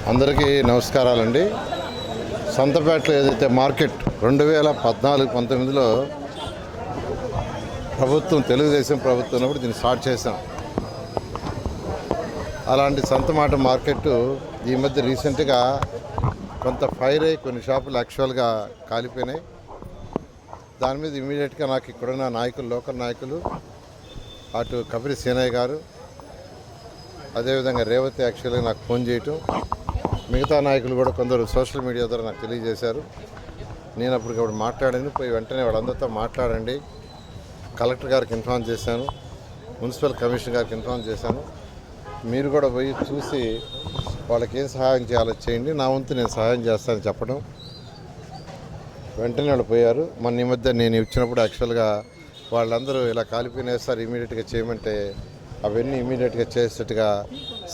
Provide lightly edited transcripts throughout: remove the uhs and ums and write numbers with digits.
అందరికీ నమస్కారాలండి. సంతపేటలో ఏదైతే మార్కెట్ 2014-19లో ప్రభుత్వం, తెలుగుదేశం ప్రభుత్వం ఉన్నప్పుడు దీన్ని స్టార్ట్ చేశాం. అలాంటి సంతమాట మార్కెట్ ఈ మధ్య రీసెంట్గా కొంత ఫైర్ అయ్యి కొన్ని షాపులు యాక్చువల్గా కాలిపోయినాయి. దాని మీద ఇమీడియట్గా నాకు ఇక్కడున్న నాయకులు, లోకల్ నాయకులు, అటు కపిరి సీనయ్య గారు, అదేవిధంగా రేవతి యాక్చువల్గా నాకు ఫోన్ చేయటం, మిగతా నాయకులు కూడా కొందరు సోషల్ మీడియా ద్వారా నాకు తెలియజేశారు. నేను అప్పటికప్పుడు మాట్లాడాను. పోయి వెంటనే వాళ్ళందరితో మాట్లాడండి, కలెక్టర్ గారికి ఇన్ఫార్మ్ చేశాను, మున్సిపల్ కమిషనర్ గారికి ఇన్ఫార్మ్ చేశాను, మీరు కూడా పోయి చూసి వాళ్ళకి ఏం సహాయం చేయాలో చేయండి, నా వంతు నేను సహాయం చేస్తానని చెప్పడం. వెంటనే వాళ్ళు పోయారు. మొన్న ఈ మధ్య నేను ఇచ్చినప్పుడు యాక్చువల్గా వాళ్ళందరూ ఇలా కాలిపోయినా సార్ ఇమీడియట్గా చేయమంటే అవన్నీ ఇమీడియట్గా చేసేట్టుగా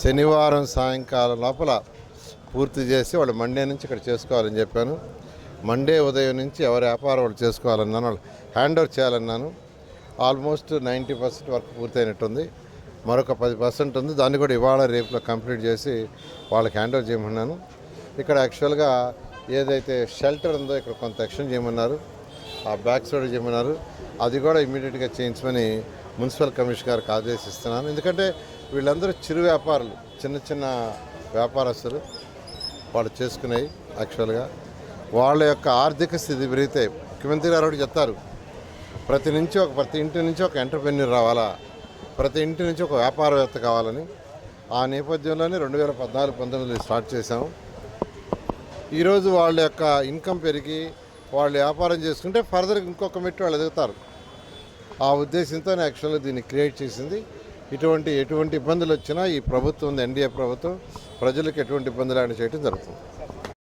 శనివారం సాయంకాలం లోపల పూర్తి చేసి వాళ్ళు మండే నుంచి ఇక్కడ చేసుకోవాలని చెప్పాను. మండే ఉదయం నుంచి ఎవరి వ్యాపారం వాళ్ళు చేసుకోవాలన్నాను, వాళ్ళు హ్యాండ్ ఓవర్ చేయాలన్నాను. ఆల్మోస్ట్ 90% వర్క్ పూర్తయినట్టుంది. మరొక 10% ఉంది. దాన్ని కూడా ఇవాళ రేపులో కంప్లీట్ చేసి వాళ్ళకి హ్యాండ్ ఓవర్ చేయమన్నాను. ఇక్కడ యాక్చువల్గా ఏదైతే షెల్టర్ ఉందో ఇక్కడ కొంత ఎక్స్టెండ్ చేయమన్నారు, ఆ బ్యాక్ సైడ్ చేయమన్నారు. అది కూడా ఇమీడియట్గా చేయించమని మున్సిపల్ కమిషనర్ గారికి ఆదేశిస్తున్నాను. ఎందుకంటే వీళ్ళందరూ చిరు వ్యాపారులు, చిన్న చిన్న వ్యాపారస్తులు, వాళ్ళు చేసుకునేవి. యాక్చువల్గా వాళ్ళ యొక్క ఆర్థిక స్థితి పెరిగితే ముఖ్యమంత్రి గారు కూడా చెప్తారు, ప్రతి ఇంటి నుంచి ఒక ఎంటర్ప్రెన్యూర్ రావాలా, ప్రతి ఇంటి నుంచి ఒక వ్యాపారవేత్త కావాలని. ఆ నేపథ్యంలోనే 2014-19 స్టార్ట్ చేశాము. ఈరోజు వాళ్ళ యొక్క ఇన్కమ్ పెరిగి వాళ్ళు వ్యాపారం చేసుకుంటే ఫర్దర్గా ఇంకొక మెట్టు వాళ్ళు ఎదుగుతారు. ఆ ఉద్దేశంతోనే యాక్చువల్గా దీన్ని క్రియేట్ చేసింది. ఎటువంటి ఇబ్బందులు వచ్చినా ఈ ప్రభుత్వం, ఎన్డీఏ ప్రభుత్వం ప్రజలకు ఎటువంటి ఇబ్బందులు చేయడం జరుగుతుంది.